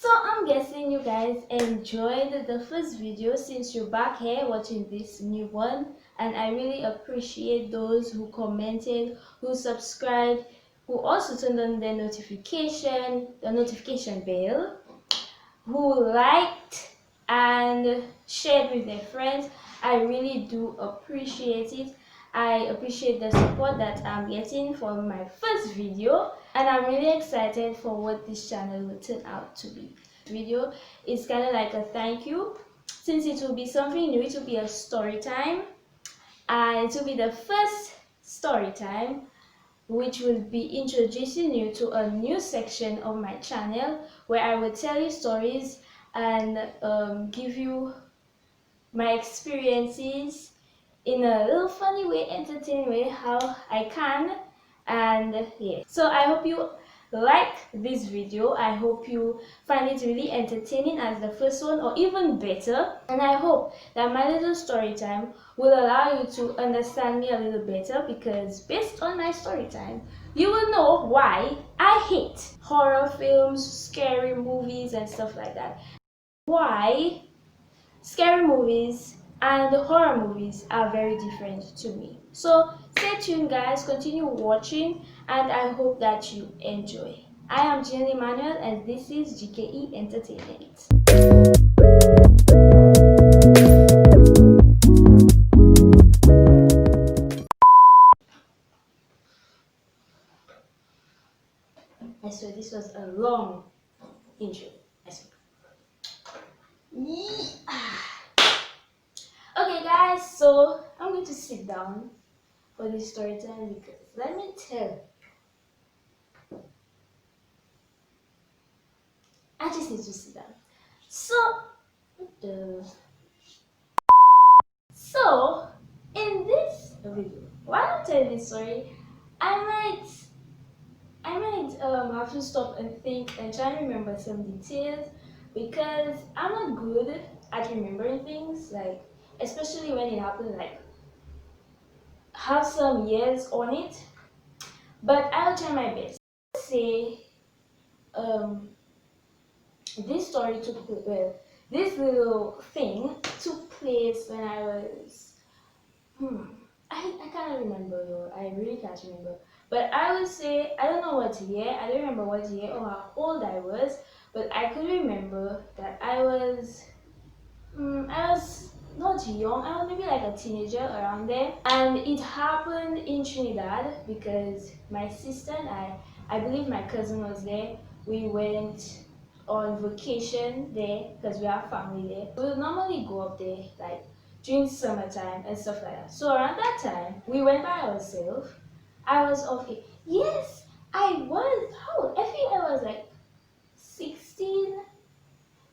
So I'm guessing you guys enjoyed the first video since you're back here watching this new one, and I really appreciate those who commented, who subscribed, who also turned on the notification bell, who liked and shared with their friends. I really do appreciate it. I appreciate the support that I'm getting for my first video, and I'm really excited for what this channel will turn out to be. Video is kind of like a thank you, since it will be something new. It will be a story time, and it will be the first story time which will be introducing you to a new section of my channel where I will tell you stories and give you my experiences in a little funny way, entertaining way, how I can. And yeah, so I hope you like this video. I hope you find it really entertaining as the first one, or even better. And I hope that my little story time will allow you to understand me a little better, because based on my story time you will know why I hate horror films, scary movies and stuff like that. Why scary movies and horror movies are very different to me. So stay tuned guys, continue watching, and I hope that you enjoy. I am Jenny Emmanuel and this is GKE Entertainment. I swear this was a long intro. I swear. Okay guys, so I'm going to sit down for this story time, because let me tell you, I just need to sit down. So in this video, while I'm telling this story, I might have to stop and think and try and remember some details, because I'm not good at remembering things, like especially when it happened, like have some years on it. But I'll try my best. Say this story took place, well, this little thing took place when I was I can't remember though. I really can't remember. But I would say, I don't know what year, I don't remember what year or how old I was, but I could remember that I was not young, I was maybe like a teenager around there. And it happened in Trinidad because my sister and I believe my cousin was there. We went on vacation there because we have family there. We would normally go up there like during summertime and stuff like that. So around that time, we went by ourselves. I was okay. Yes, I was. How old? I think I was like 16.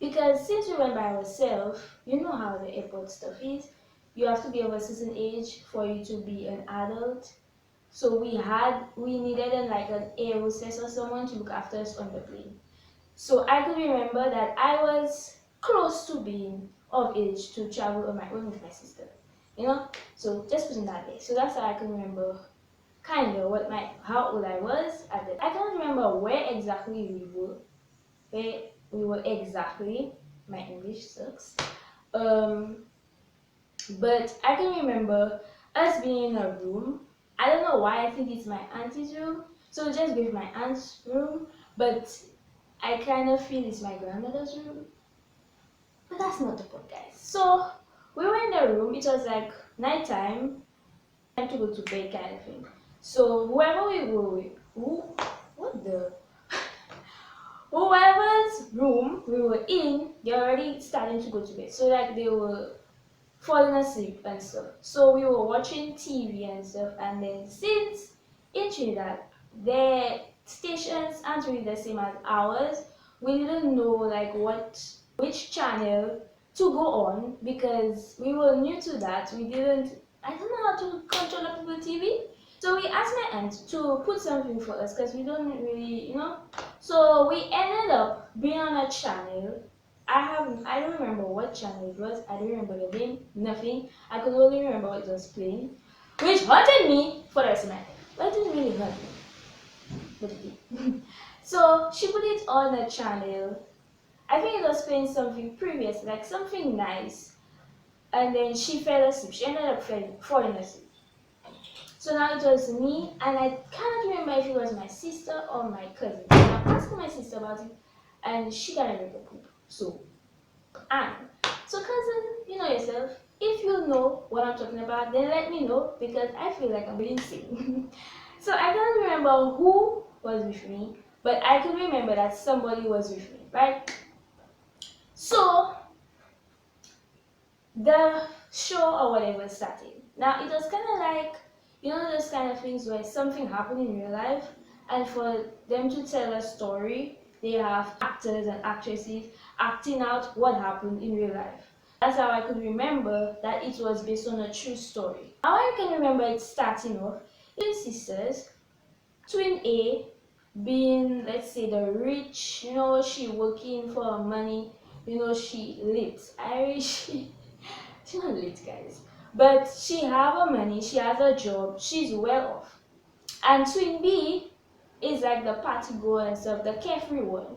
Because since we went by ourselves, you know how the airport stuff is. You have to be of a certain age for you to be an adult. So we needed like an air hostess or someone to look after us on the plane. So I could remember that I was close to being of age to travel on my own with my sister. You know? So just putting that there. So that's how I can remember kind of how old I was at the. I can't remember where exactly we were exactly. My English sucks. But I can remember us being in a room. I don't know why, I think it's my auntie's room. So just with my aunt's room, but I kind of feel it's my grandmother's room. But that's not the point, guys. So we were in the room, it was like nighttime, time to go to bed kind of thing. So whoever we were with, whoever's room we were in, they're already starting to go to bed. So like they were falling asleep and stuff. So we were watching TV and stuff, and then since in Trinidad their stations aren't really the same as ours, we didn't know like which channel to go on, because we were new to that. I don't know how to control Apple TV. So we asked my aunt to put something for us because we don't really, So we ended up being on a channel. I don't remember what channel it was. I don't remember the name, nothing. I could only remember what it was playing, which haunted me for the rest of my life. But it didn't really hurt me. But it did. So she put it on a channel, I think it was playing something previous, like something nice, and then she fell asleep. She ended up falling asleep. So now it was me, and I cannot remember if it was my sister or my cousin. So I'm asking my sister about it, and she got a little poop. So, and so cousin, you know yourself. If you know what I'm talking about, then let me know because I feel like I'm really insane. So I can't remember who was with me, but I could remember that somebody was with me, right? So the show or whatever started. Now it was kind of like, you know, those kind of things where something happened in real life, and for them to tell a story, they have actors and actresses acting out what happened in real life. That's how I could remember that it was based on a true story. How I can remember it starting off, twin sisters, twin A being, let's say, the rich, you know, she working for her money, you know, she lit. She's not lit, guys, but she have her money, she has a job, she's well off. And twin B is like the party girl and stuff, the carefree one.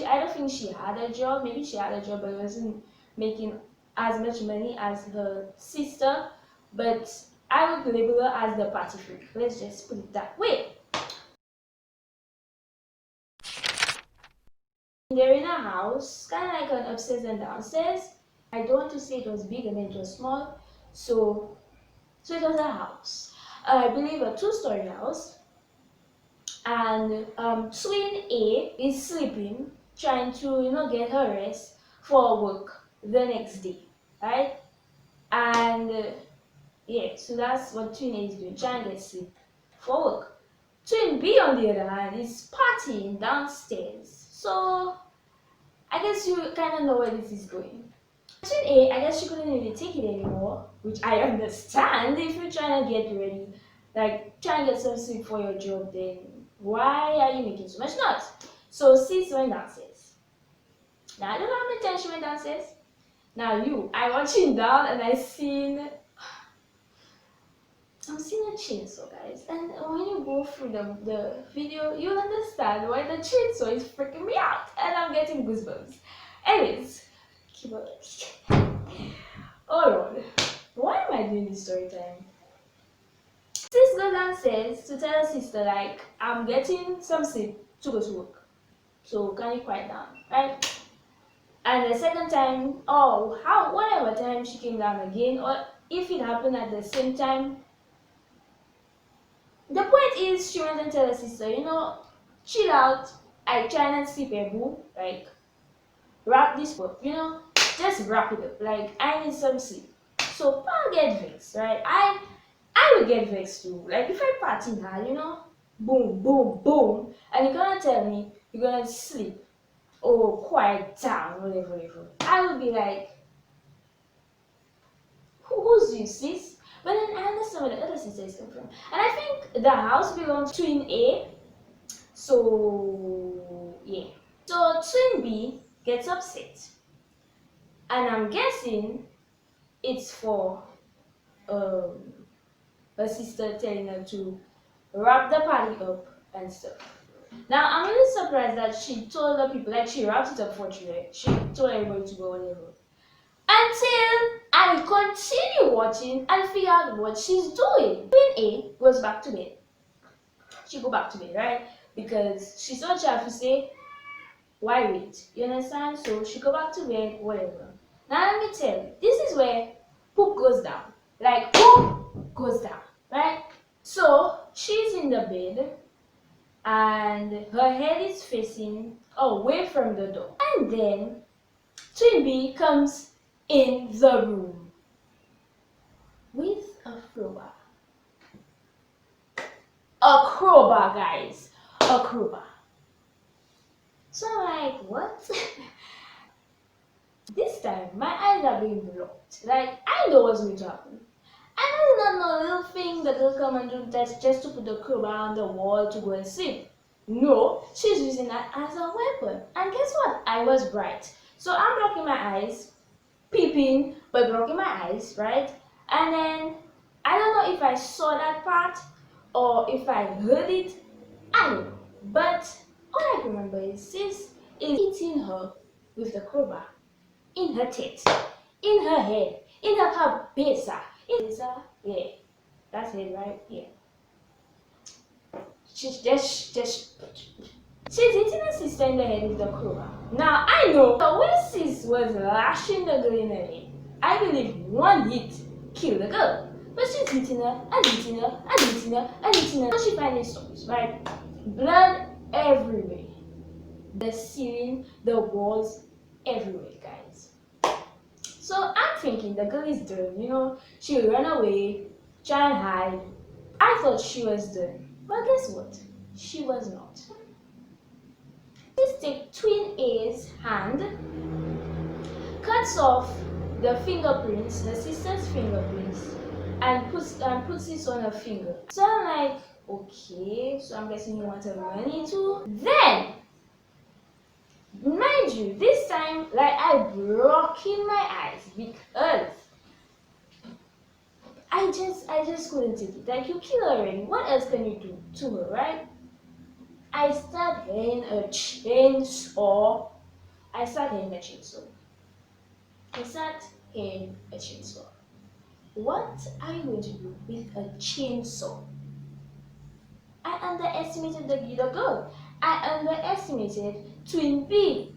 I don't think she had a job. Maybe she had a job, but it wasn't making as much money as her sister. But I would label her as the party freak. Let's just put it that way. They're in a house, kind of like an upstairs and downstairs. I don't want to say it was big and then it was small. So it was a house. I believe a two-story house. And twin A is sleeping, trying to, you know, get her rest for work the next day, right? And yeah, so that's what twin A is doing, trying to get sleep for work. Twin B, on the other hand, is partying downstairs. So I guess you kind of know where this is going. Twin A, I guess she couldn't really take it anymore, which I understand. If you're trying to get ready, like trying to get some sleep for your job, then why are you making so much noise? So sis went downstairs. Now I don't know how many times she went downstairs. Now I watching down and I'm seeing a chainsaw, guys. And when you go through the video, you'll understand why the chainsaw is freaking me out. And I'm getting goosebumps. Anyways, keep on. Oh Lord, why am I doing this story time? Sis goes downstairs to tell her sister, like, I'm getting some sleep to go to work. So can you quiet down, right? And the second time, whatever time she came down again, or if it happened at the same time, the point is she went and tell her sister, you know, chill out. I try not to sleep a boo, like wrap this up, you know, just wrap it up. Like I need some sleep. So I'll get vexed, right? I will get vexed too. Like if I party hard, you know, boom, boom, boom, and you're gonna tell me you're gonna sleep or quiet down, whatever. I will be like, who's you, sis? But then I understand where the other sister is coming from. And I think the house belongs to twin A. So yeah. So twin B gets upset. And I'm guessing it's for um her sister telling her to wrap the party up and stuff. Now I'm really surprised that she told the people, like she wrapped it up for today. She told everybody to go whatever. Until I continue watching and figure out what she's doing. Queen A goes back to bed. She go back to bed, right? Because she's so sure to say, why wait? You understand? So she go back to bed, whatever. Now let me tell you, this is where poop goes down. Like poop goes down, right? So she's in the bed and her head is facing away from the door. And then twin B comes in the room with a crowbar. A crowbar, guys. A crowbar. So I'm like, what? This time, my eyes are being blocked. Like, I know what's going to happen. I don't know little thing that will come and do that just to put the crowbar on the wall to go and sleep. No, she's using that as a weapon. And guess what? I was right. So I'm blocking my eyes, peeping, but blocking my eyes, right? And then, I don't know if I saw that part or if I heard it. I don't know. But all I remember is sis is eating her with the crowbar in her tits, in her head, in her cabeza. Yeah, that's it, right? Yeah. She's hitting her sister in the head with the crowbar. Now I know the way sis was lashing the girl in the head, I believe one hit killed the girl. But she's hitting her and hitting her and hitting her and hitting her. So she finally stops, right? Blood everywhere. The ceiling, the walls, everywhere, guys. So I'm thinking the girl is done, she'll run away, try and hide. I thought she was done. But guess what? She was not. Let's take twin A's hand, cuts off the fingerprints, the sister's fingerprints, and puts this on her finger. So I'm like, okay, so I'm guessing you want her money too. Then, mind you, this time, like, I broke in my eyes because I just couldn't take it. Like, you kill her already. What else can you do to her, right? I start hearing a chainsaw. I start hearing a chainsaw. What are you going to do with a chainsaw? I underestimated the girl. I underestimated Twin B.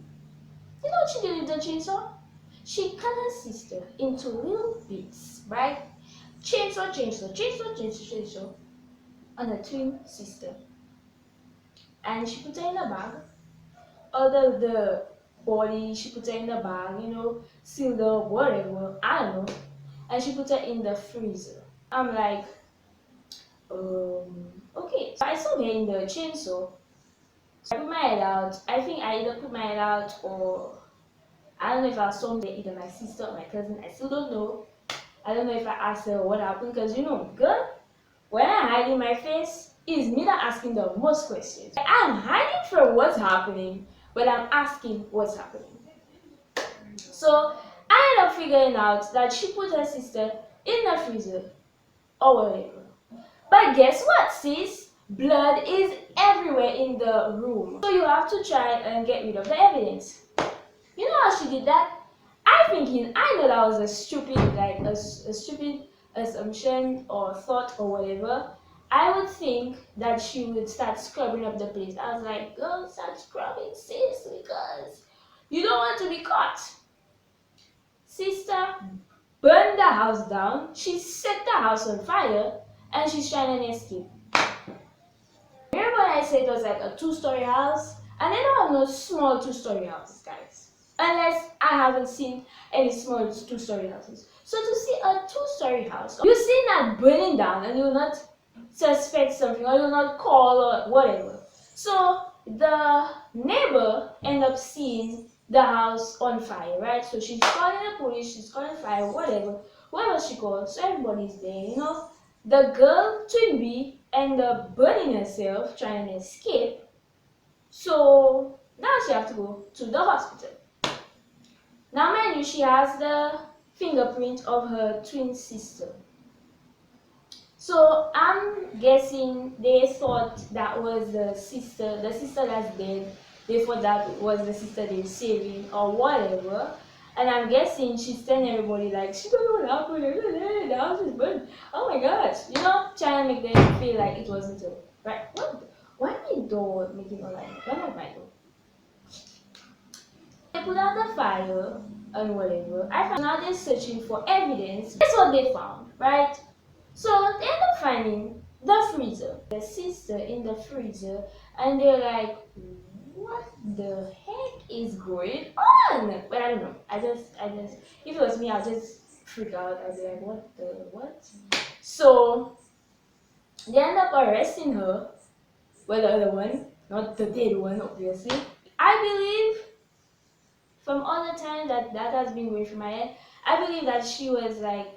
You know what she did with the chainsaw? She cut her sister into little bits, right? Chainsaw on her twin sister. And she put her in a bag. Other the body, she put her in a bag, sealed up, whatever, I don't know. And she put her in the freezer. I'm like, okay. So I saw her in the chainsaw. So I put my head out. I think I either put my head out or I don't know if I saw either my sister or my cousin. I still don't know. I don't know if I asked her what happened because girl, when I hide in my face, it's me that asking the most questions. I'm hiding from what's happening, but I'm asking what's happening. So I ended up figuring out that she put her sister in the freezer or whatever. But guess what, sis? Blood is everywhere in the room. So you have to try and get rid of the evidence. You know how she did that? I know that was a stupid assumption or thought or whatever. I would think that she would start scrubbing up the place. I was like, girl, start scrubbing, sis, because you don't want to be caught. Sister burned the house down. She set the house on fire and she's trying to escape. Remember when I said it was like a 2-story house? And they don't have no small 2-story houses, guys. Unless I haven't seen any small 2-story houses. So to see a 2-story house, you see that burning down and you will not suspect something or you will not call or whatever. So the neighbor ended up seeing the house on fire, right? So she's calling the police, she's calling fire, whatever she called. So everybody's there, The girl, Twin B, ended up burning herself, trying to escape. So now she has to go to the hospital. Now mind you, she has the fingerprint of her twin sister. So I'm guessing they thought that was the sister that's dead. They thought that was the sister they're saving or whatever. And I'm guessing she's telling everybody like, she don't know what happened, the house is burned. Oh my gosh, trying to make them feel like it wasn't her. Right? What? Why am I door making all like that? Why not my door? They put out the fire and whatever. I found now they're searching for evidence. That's what they found, right? So they end up finding the freezer, the sister in the freezer, and they're like, what the heck is going on? But I don't know. I just, if it was me, I'd just freak out. I'd be like, what? So they end up arresting her. Well, the other one, not the dead one, obviously. I believe, from all the time that has been going through my head, I believe that she was like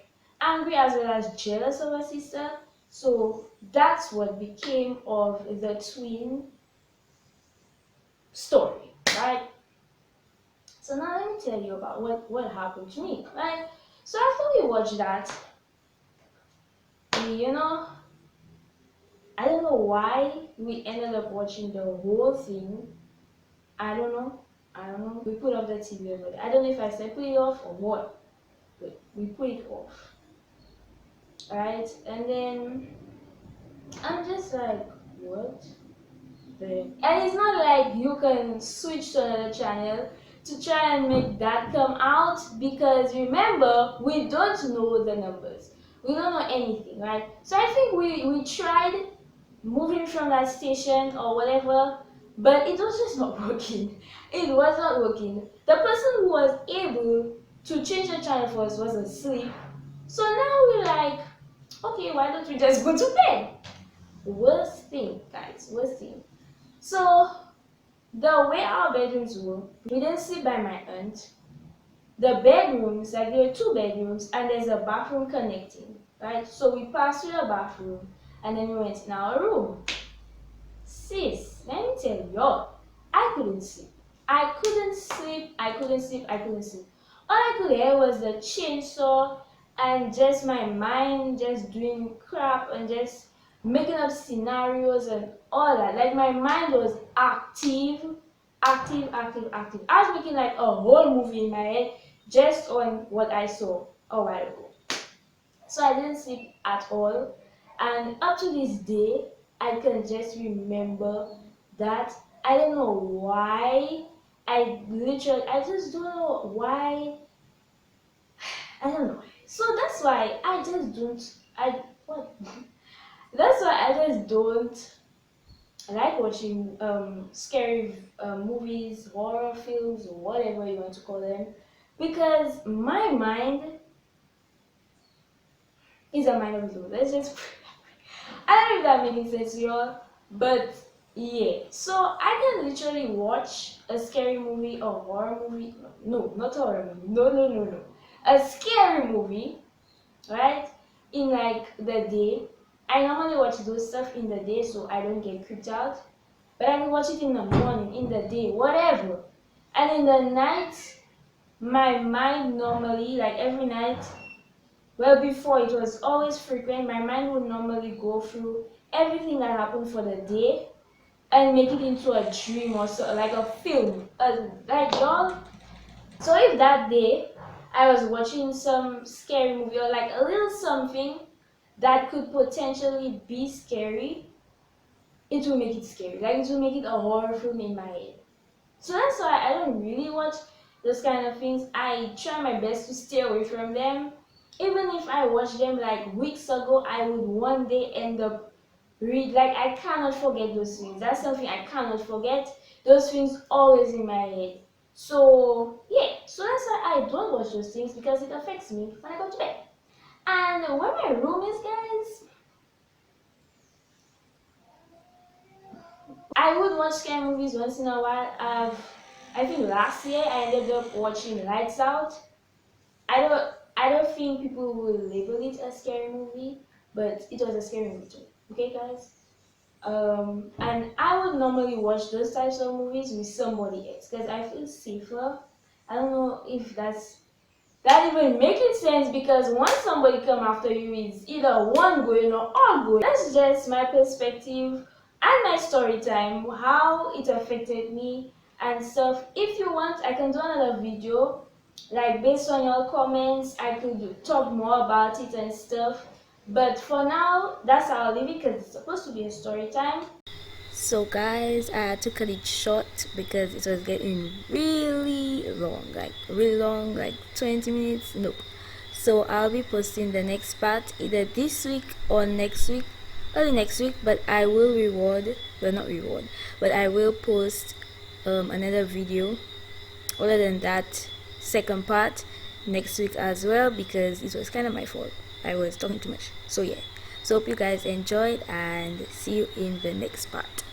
angry as well as jealous of her sister. So that's what became of the twin story, right? So now let me tell you about what happened to me, right? So after we watched that, I don't know why we ended up watching the whole thing. I don't know. don't know. We put off the TV over there. I don't know if I said put it off or what, but we put it off. Alright, and then I'm just like, what? And it's not like you can switch to another channel to try and make that come out, because remember, we don't know the numbers. We don't know anything, right? So I think we tried moving from that station or whatever, but it was just not working. It was not working. The person who was able to change the channel for us was asleep. So now we're like, okay, why don't we just go to bed? Worst thing, guys, worst thing. So the way our bedrooms were, we didn't sleep by my aunt. The bedrooms, like there were two bedrooms and there's a bathroom connecting, right? So we passed through the bathroom and then we went in our room. Sis, let me tell y'all, I couldn't sleep. I couldn't sleep, I couldn't sleep, I couldn't sleep. All I could hear was the chainsaw and just my mind just doing crap and just making up scenarios and all that. Like my mind was active. I was making like a whole movie in my head just on what I saw a while ago. So I didn't sleep at all. And up to this day, I can just remember that. I don't know why. I just don't know why. I don't know. So that's why I just don't, that's why I just don't like watching scary movies, horror films, or whatever you want to call them, because my mind is a mind of its own. Let's just I don't know if that making sense to y'all, but yeah. So I can literally watch a scary movie or horror movie. No, not a horror movie. No. A scary movie, right? In like the day. I normally watch those stuff in the day so I don't get creeped out. But I can watch it in the morning, in the day, whatever. And in the night, my mind normally, like every night, well, before it was always frequent, my mind would normally go through everything that happened for the day and make it into a dream or so, like a film. Like y'all. So if that day I was watching some scary movie or like a little something that could potentially be scary, it will make it scary. Like it will make it a horror film in my head. So that's why I don't really watch those kind of things. I try my best to stay away from them. Even if I watched them like weeks ago, I would one day end up like I cannot forget those things. That's something I cannot forget. Those things always in my head. So yeah, so that's why I don't watch those things, because it affects me when I go to bed. And where my room is, guys, I would watch scary movies once in a while. I think last year I ended up watching Lights Out. I don't think people will label it a scary movie, but it was a scary movie too. Okay, guys. And I would normally watch those types of movies with somebody else because I feel safer. I don't know if that even making sense, because once somebody come after you, is either one going or all going. That's just my perspective and my story time, how it affected me and stuff. If you want, I can do another video, like based on your comments. I could talk more about it and stuff, but for now that's how I'll leave it, because it's supposed to be a story time. So guys, I had to cut it short because it was getting really long, like 20 minutes. Nope. So I'll be posting the next part either this week or next week, early next week, but I will but I will post another video other than that second part next week as well, because it was kind of my fault. I was talking too much. So yeah. So hope you guys enjoyed and see you in the next part.